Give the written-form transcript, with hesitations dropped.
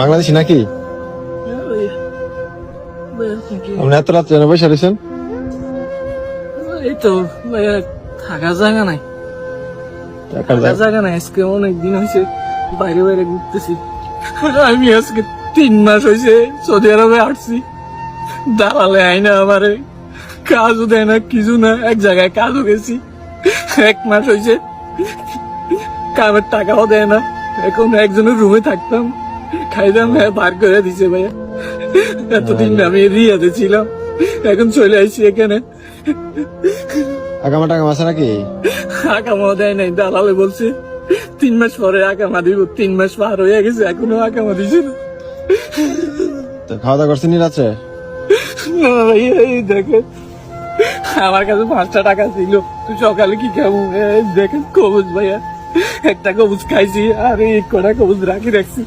বাংলাদেশি নাকি? আপনি এত রাত্রে যেন বসে রয়েছেন? এই তো ভাইয়া থাকার জায়গা নাই, থাকার জায়গা নাই। আজকে অনেকদিন হয়েছে বাইরে বাইরে ঘুরতেছি। আমি আজকে 3 মাস হয়েছে সৌদি আরবে আসছি। দালালে আইনা আমারে কাজও দেয় না, কিছু না। এক জায়গায় কাজও গেছি, 1 মাস হয়েছে কামের টাকাও দেয় না। এখন একজনের রুমে থাকতাম, খাইতাম, বার করে দিছে ভাইয়া। এতদিন আমি রিয়াতে ছিলাম, এখন চলে আসছি এখানে। আগামা টাকা আছে নাকি? আকামা দেয় নাই, দালালে বলছে 3 মাস পরে আকামা দিব। 3 মাস পার হয়ে গেছে, এখনো আকামা দিছে না। খাওয়া দাওয়া করছেন রাত্রে? না ভাইয়া, এই দেখেন আমার কাছে 5টা টাকা ছিল, তুই সকালে কি খাবো? দেখেন কবুজ ভাইয়া, একটা কবুজ খাইছি আর এই কটা কবুজ রাখি রাখছি।